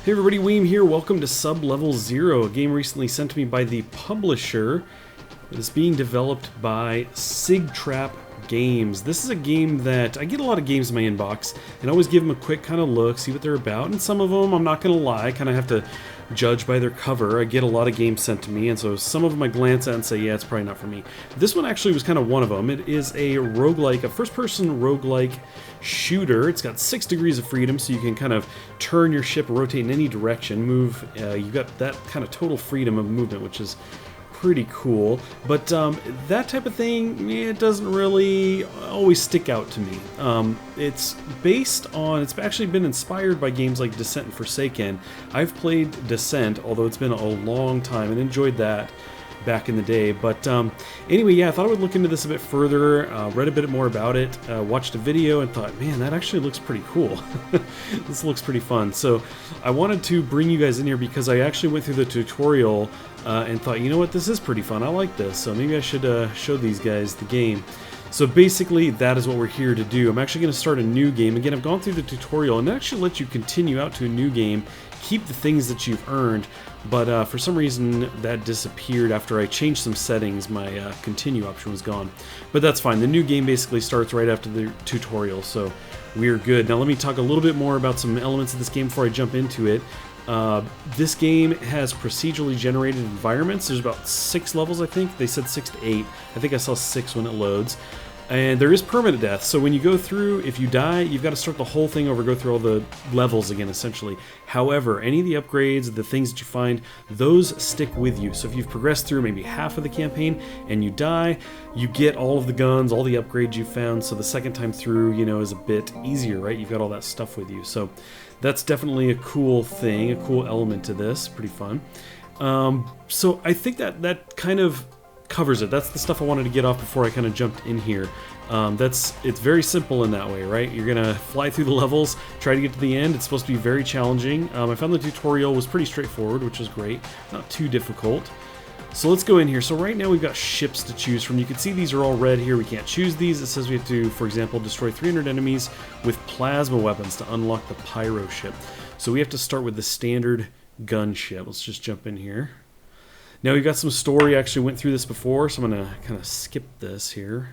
Hey everybody, Weem here. Welcome to Sublevel Zero, a game recently sent to me by the publisher. It is being developed by Sigtrap Games. This is a game that I get a lot of games in my inbox and always give them a quick kind of look, see what they're about. And some of them, I'm not going to lie, kind of have to judge by their cover. I get a lot of games sent to me, and so some of them I glance at and say, yeah, it's probably not for me. This one actually was kind of one of them. It is a roguelike, a first-person roguelike shooter. It's got 6 degrees of freedom, so you can kind of turn your ship, rotate in any direction, move. You've got that kind of total freedom of movement, which is pretty cool, but that type of thing, it doesn't really always stick out to me. It's actually been inspired by games like Descent and Forsaken. I've played Descent, although it's been a long time, and enjoyed that back in the day. But anyway, yeah, I thought I would look into this a bit further, read a bit more about it, watched a video and thought, man, that actually looks pretty cool. This looks pretty fun. So I wanted to bring you guys in here because I actually went through the tutorial and thought, you know what, this is pretty fun. I like this, so maybe I should show these guys the game. So basically, that is what we're here to do. I'm actually going to start a new game. Again, I've gone through the tutorial, and it actually lets you continue out to a new game, keep the things that you've earned, but for some reason that disappeared after I changed some settings. My continue option was gone, but that's fine. The new game basically starts right after the tutorial, so we're good. Now let me talk a little bit more about some elements of this game before I jump into it. This game has procedurally generated environments. There's about 6 levels, I think. They said 6 to 8. I think I saw 6 when it loads. And there is permanent death, so when you go through, if you die, you've got to start the whole thing over, go through all the levels again, essentially. However, any of the upgrades, the things that you find, those stick with you. So if you've progressed through maybe half of the campaign and you die, you get all of the guns, all the upgrades you found, so the second time through, you know, is a bit easier, right? You've got all that stuff with you. So that's definitely a cool thing, a cool element to this. Pretty fun. So I think that kind of covers it. That's the stuff I wanted to get off before I kind of jumped in here. It's very simple in that way, right? You're gonna fly through the levels, try to get to the end. It's supposed to be very challenging. I found the tutorial was pretty straightforward, which is great, not too difficult. So let's go in here. So right now we've got ships to choose from. You can see these are all red here. We can't choose these. It says we have to, for example, destroy 300 enemies with plasma weapons to unlock the pyro ship. So we have to start with the standard gunship. Let's just jump in here. Now we've got some story. I actually went through this before, so I'm going to kind of skip this here.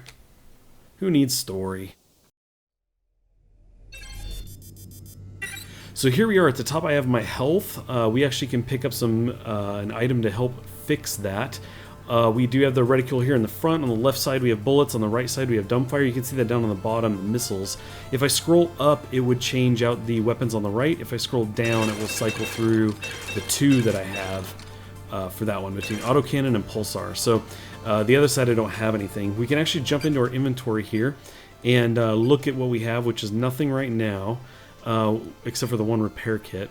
Who needs story? So here we are at the top. I have my health. We actually can pick up an item to help fix that. We do have the reticule here in the front. On the left side we have bullets. On the right side we have dumbfire. You can see that down on the bottom, missiles. If I scroll up, it would change out the weapons on the right. If I scroll down, it will cycle through the 2 that I have. For that one, between autocannon and pulsar. So the other side I don't have anything. We can actually jump into our inventory here and look at what we have, which is nothing right now, except for the 1 repair kit.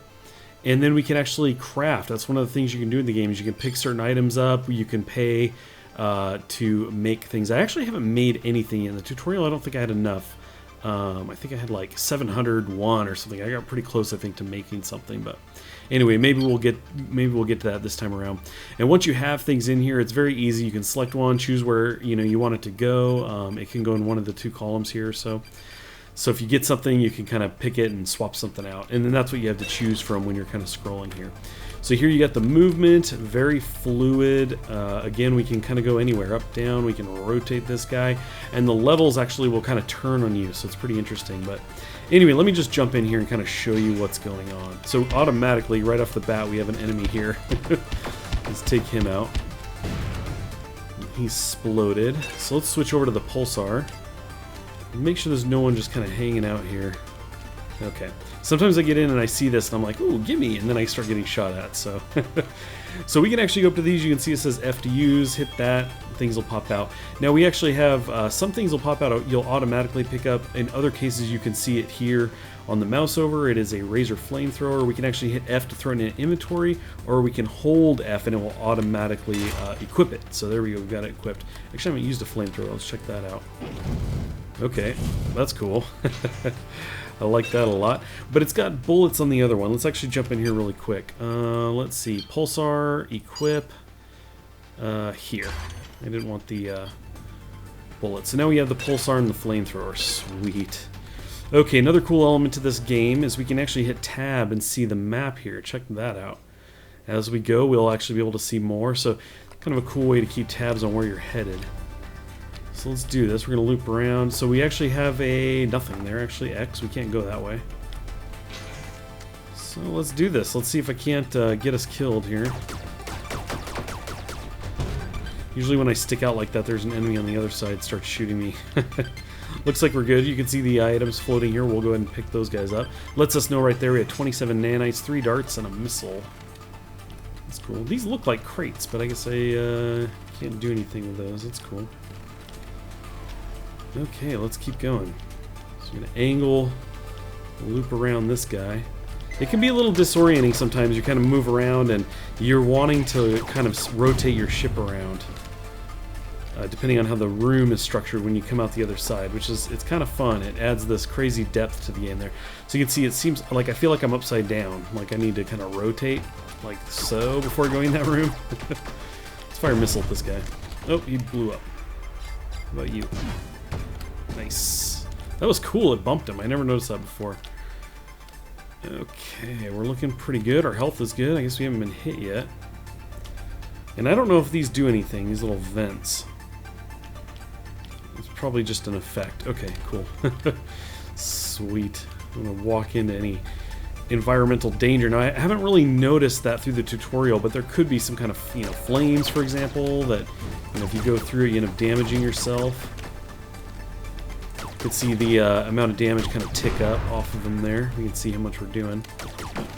And then we can actually craft. That's one of the things you can do in the game, is you can pick certain items up, you can pay to make things. I actually haven't made anything in the tutorial. I don't think I had enough. I think I had like 701 or something. I got pretty close, I think, to making something, but anyway, maybe we'll get to that this time around. And once you have things in here, it's very easy. You can select one, choose where you want it to go. It can go in one of the 2 columns here. So if you get something, you can kind of pick it and swap something out, and then that's what you have to choose from when you're kind of scrolling here. So here you got the movement, very fluid. Again, we can kind of go anywhere, up, down. We can rotate this guy, and the levels actually will kind of turn on you, so it's pretty interesting. But anyway, let me just jump in here and kind of show you what's going on. So automatically, right off the bat, we have an enemy here. Let's take him out. He's exploded. So let's switch over to the pulsar. Make sure there's no one just kind of hanging out here. Okay. Sometimes I get in and I see this and I'm like, ooh, gimme, and then I start getting shot at, so. So we can actually go up to these. You can see it says F to use, hit that, things will pop out. Now we actually have, some things will pop out, you'll automatically pick up. In other cases you can see it here on the mouse over. It is a razor flamethrower. We can actually hit F to throw it in an inventory, or we can hold F and it will automatically equip it. So there we go, we've got it equipped. Actually I haven't used a flamethrower, let's check that out. Okay, that's cool. I like that a lot. But it's got bullets on the other one. Let's actually jump in here really quick. Let's see. Pulsar, equip. Here. I didn't want the bullets. So now we have the pulsar and the flamethrower. Sweet. Okay, another cool element to this game is we can actually hit tab and see the map here. Check that out. As we go, we'll actually be able to see more, so kind of a cool way to keep tabs on where you're headed. So let's do this. We're going to loop around. So we actually have a nothing there, actually X. We can't go that way. So let's do this. Let's see if I can't get us killed here. Usually when I stick out like that, there's an enemy on the other side that starts shooting me. Looks like we're good. You can see the items floating here. We'll go ahead and pick those guys up. Lets us know right there we had 27 nanites, 3 darts, and a missile. That's cool. These look like crates, but I guess I can't do anything with those. That's cool. Okay, let's keep going. So I'm going to angle, loop around this guy. It can be a little disorienting sometimes. You kind of move around and you're wanting to kind of rotate your ship around. Depending on how the room is structured when you come out the other side, which is, it's kind of fun. It adds this crazy depth to the game there. So you can see it seems like I feel like I'm upside down. Like I need to kind of rotate like so before going in that room. Let's fire a missile at this guy. Oh, he blew up. How about you? Nice. That was cool. It bumped him. I never noticed that before. Okay, we're looking pretty good. Our health is good. I guess we haven't been hit yet. And I don't know if these do anything, these little vents. It's probably just an effect. Okay, cool. Sweet. I'm going to walk into any environmental danger. Now, I haven't really noticed that through the tutorial, but there could be some kind of, flames, for example, that, if you go through, you end up damaging yourself. You can see the amount of damage kind of tick up off of them there. We can see how much we're doing.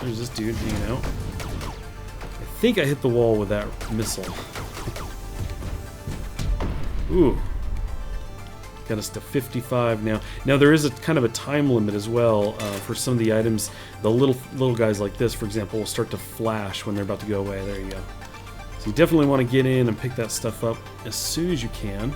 There's this dude hanging out. I think I hit the wall with that missile. Ooh. Got us to 55 now. Now there is a kind of a time limit as well for some of the items. The little guys like this, for example, will start to flash when they're about to go away. There you go. So you definitely want to get in and pick that stuff up as soon as you can.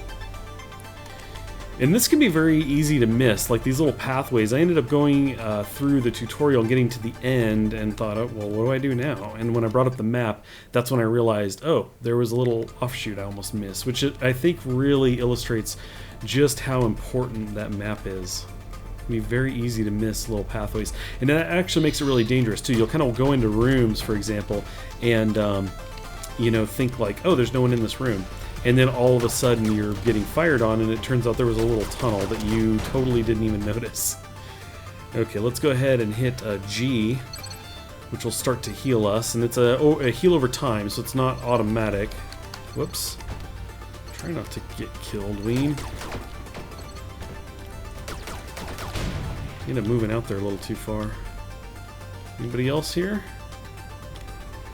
And this can be very easy to miss, like these little pathways. I ended up going through the tutorial and getting to the end and thought, oh, well, what do I do now? And when I brought up the map, that's when I realized, oh, there was a little offshoot I almost missed, which I think really illustrates just how important that map is. It can be very easy to miss little pathways. And that actually makes it really dangerous, too. You'll kind of go into rooms, for example, and, think like, oh, there's no one in this room. And then all of a sudden you're getting fired on, and it turns out there was a little tunnel that you totally didn't even notice. Okay, let's go ahead and hit G, which will start to heal us. And it's a heal over time, so it's not automatic. Whoops. Try not to get killed, Ween. You end up moving out there a little too far. Anybody else here?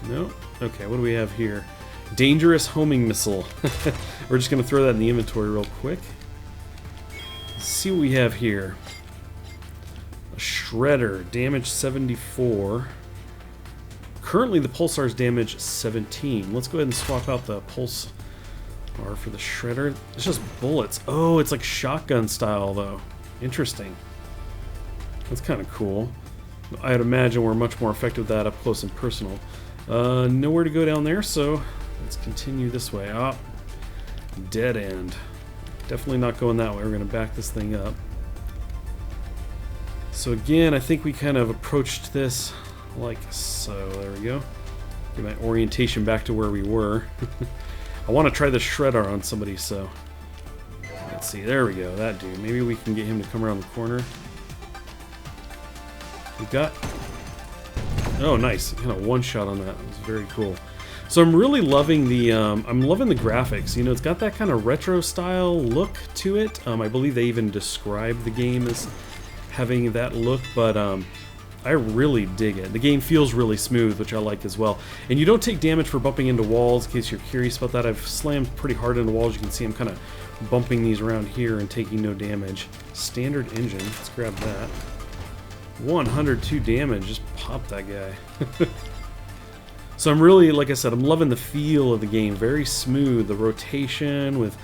No? Okay, what do we have here? Dangerous homing missile. We're just going to throw that in the inventory real quick. Let's see what we have here. A shredder, damage 74. Currently the pulsar's damage 17. Let's go ahead and swap out the pulse bar for the shredder. It's just bullets. Oh, it's like shotgun style though. Interesting. That's kind of cool. I'd imagine we're much more effective with that up close and personal. Nowhere to go down there, so let's continue this way. Ah, dead end. Definitely not going that way. We're going to back this thing up. So again, I think we kind of approached this like so. There we go. Get my orientation back to where we were. I want to try the shredder on somebody, so let's see. There we go. That dude. Maybe we can get him to come around the corner. We've got... Oh, nice. Kind of one shot on that. It was very cool. So I'm really loving the graphics. It's got that kind of retro style look to it. I believe they even describe the game as having that look, but I really dig it. The game feels really smooth, which I like as well. And you don't take damage for bumping into walls, in case you're curious about that. I've slammed pretty hard into walls. You can see I'm kind of bumping these around here and taking no damage. Standard engine. Let's grab that. 102 damage, just pop that guy. So I'm really, like I said, I'm loving the feel of the game. Very smooth, the rotation with,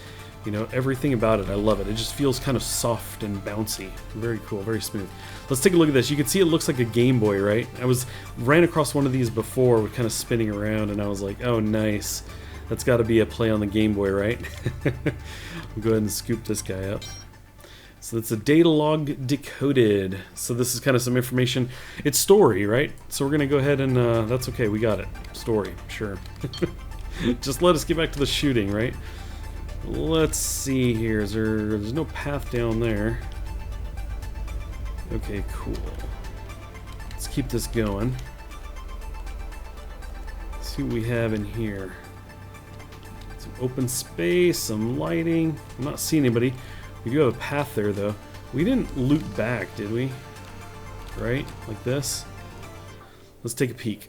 everything about it. I love it. It just feels kind of soft and bouncy. Very cool, very smooth. Let's take a look at this. You can see it looks like a Game Boy, right? Ran across one of these before with kind of spinning around, and I was like, oh, nice. That's got to be a play on the Game Boy, right? I'll go ahead and scoop this guy up. So that's a data log decoded. So this is kind of some information. It's story, right? So we're going to go ahead and, that's okay, we got it. Story, sure. Just let us get back to the shooting, right? Let's see here. There's no path down there. Okay, cool. Let's keep this going. Let's see what we have in here. Some open space, some lighting. I'm not seeing anybody. We do have a path there, though. We didn't loop back, did we? Right? Like this? Let's take a peek.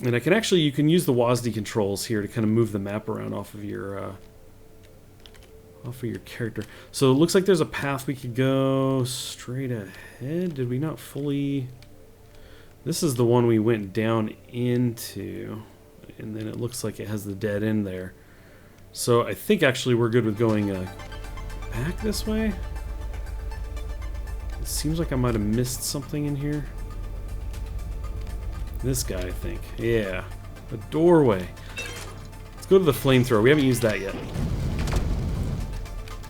And I can actually, you can use the WASD controls here to kind of move the map around off of your character. So it looks like there's a path we could go straight ahead. Did we not fully... This is the one we went down into. And then it looks like it has the dead end there. So I think actually we're good with going back this way. It seems like I might have missed something in here. This guy, I think. Yeah. A doorway. Let's go to the flamethrower. We haven't used that yet.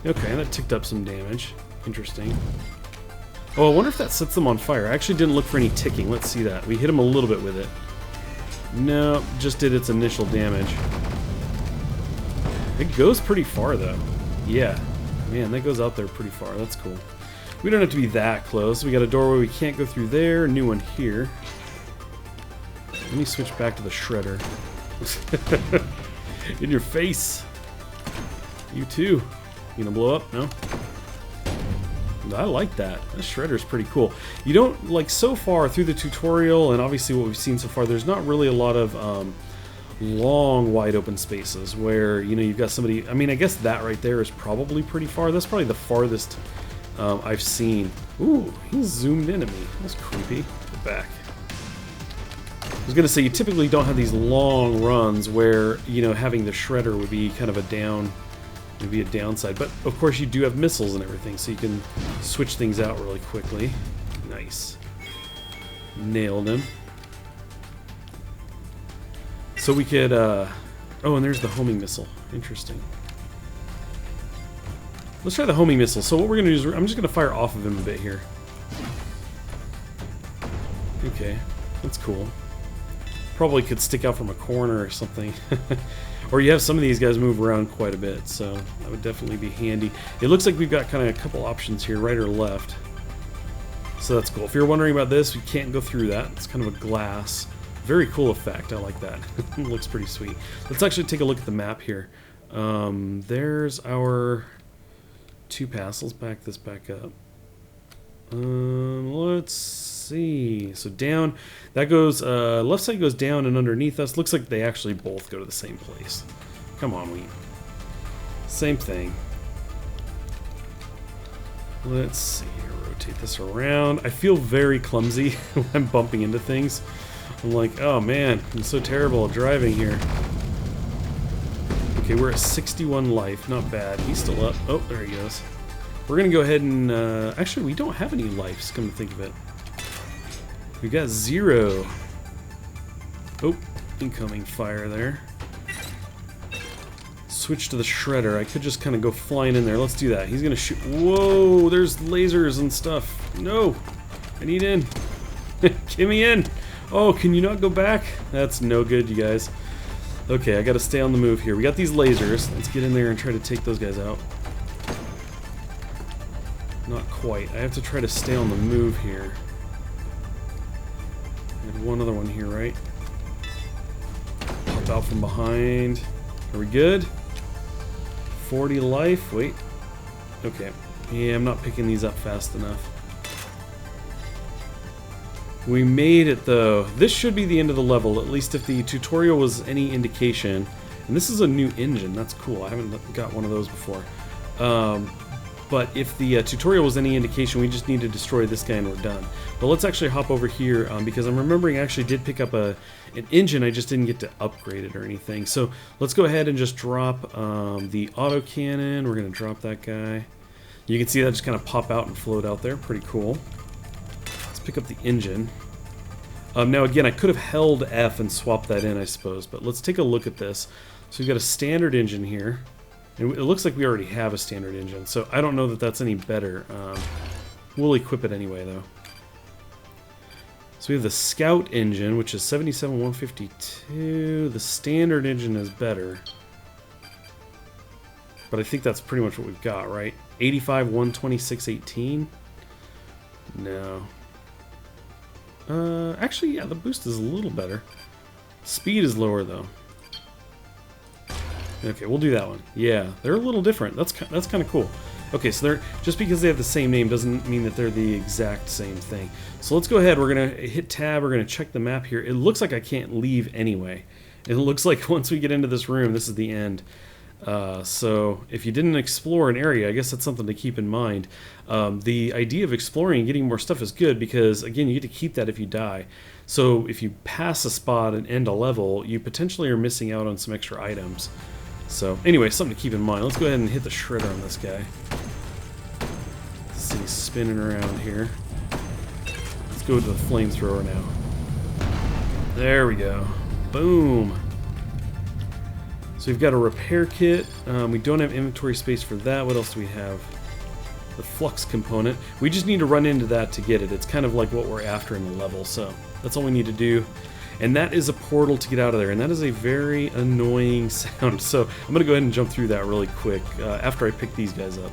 Okay, that ticked up some damage. Interesting. Oh, I wonder if that sets them on fire. I actually didn't look for any ticking. Let's see that. We hit him a little bit with it. No, just did its initial damage. It goes pretty far, though. Yeah. Man, that goes out there pretty far. That's cool. We don't have to be that close. We got a doorway we can't go through there. New one here. Let me switch back to the shredder. In your face. You too. You gonna blow up? No? I like that. That shredder's pretty cool. You don't, like, so far through the tutorial and obviously what we've seen so far, there's not really a lot of long, wide open spaces where, you know, you've got somebody... I mean, I guess that right there is probably pretty far. That's probably the farthest I've seen. Ooh, he's zoomed in at me. That's creepy. Get back. I was going to say, you typically don't have these long runs where, you know, having the shredder would be kind of a down... Would be a downside, but of course you do have missiles and everything, so you can switch things out really quickly. Nice. Nailed him. So we could, oh, and there's the homing missile. Interesting. Let's try the homing missile. So what we're going to do is, I'm just going to fire off of him a bit here. Okay, that's cool. Probably could stick out from a corner or something. Or you have some of these guys move around quite a bit, so that would definitely be handy. It looks like we've got kind of a couple options here, right or left. So that's cool. If you're wondering about this, we can't go through that. It's kind of a glass. Very cool effect. I like that. It looks pretty sweet. Let's actually take a look at the map here. There's our two paths. Let's back this back up. Let's see. So down, that goes, left side goes down and underneath us. Looks like they actually both go to the same place. Come on, Wheat. Same thing. Let's see here, rotate this around. I feel very clumsy when I'm bumping into things. I'm like, oh man, I'm so terrible at driving here. Okay, we're at 61 life, not bad. He's still up. Oh, there he goes. We're gonna go ahead and, actually we don't have any lives, come to think of it. We got 0. Oh, incoming fire there. Switch to the shredder. I could just kind of go flying in there. Let's do that. He's gonna shoot. Whoa, there's lasers and stuff. No, I need in. Get me in. Oh, can you not go back? That's no good, you guys. Okay, I gotta stay on the move here. We got these lasers. Let's get in there and try to take those guys out. Not quite. I have to try to stay on the move here. And one other one here, right? Pop out from behind. Are we good? 40 life. Wait. Okay. Yeah, I'm not picking these up fast enough. We made it, though. This should be the end of the level, at least if the tutorial was any indication. And this is a new engine. That's cool. I haven't got one of those before. But if the tutorial was any indication, we just need to destroy this guy and we're done. But let's actually hop over here, because I'm remembering I actually did pick up an engine, I just didn't get to upgrade it or anything. So let's go ahead and just drop the autocannon. We're going to drop that guy. You can see that just kind of pop out and float out there. Pretty cool. Let's pick up the engine. Now again, I could have held F and swapped that in, I suppose, but let's take a look at this. So we've got a standard engine here. And it looks like we already have a standard engine, so I don't know that that's any better. We'll equip it anyway, though. So we have the Scout engine, which is 77,152. The standard engine is better. But I think that's pretty much what we've got, right? 85,126.18? No. Actually, yeah, the boost is a little better. Speed is lower, though. Okay, we'll do that one. Yeah, they're a little different. That's kind of cool. Okay, so they're just because they have the same name doesn't mean that they're the exact same thing. So let's go ahead. We're gonna hit tab. We're gonna check the map here. It looks like I can't leave anyway. It looks like once we get into this room, this is the end. So if you didn't explore an area, I guess that's something to keep in mind. The idea of exploring and getting more stuff is good because, again, you get to keep that if you die. So if you pass a spot and end a level, you potentially are missing out on some extra items. So anyway, something to keep in mind. Let's go ahead and hit the shredder on this guy. Let's see, he's spinning around here. Let's go to the flamethrower now. There we go. Boom. So we've got a repair kit. We don't have inventory space for that. What else do we have? The flux component. We just need to run into that to get it. It's kind of like what we're after in the level, so that's all we need to do. And that is a portal to get out of there, and that is a very annoying sound. So I'm going to go ahead and jump through that really quick after I pick these guys up.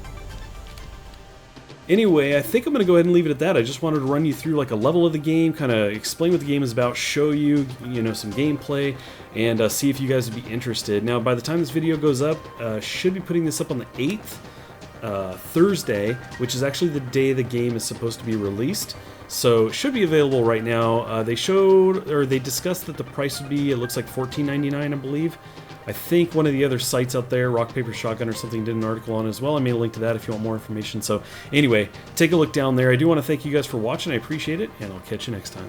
Anyway, I think I'm going to go ahead and leave it at that. I just wanted to run you through like a level of the game, kind of explain what the game is about, show you, some gameplay, and see if you guys would be interested. Now, by the time this video goes up, should be putting this up on the 8th, Thursday, which is actually the day the game is supposed to be released. So it should be available right now. They discussed that the price would be, it looks like $14.99, I believe. I think one of the other sites out there, Rock Paper Shotgun or something, did an article on it as well. I made a link to that if you want more information. So anyway, take a look down there. I do want to thank you guys for watching. I appreciate it, and I'll catch you next time.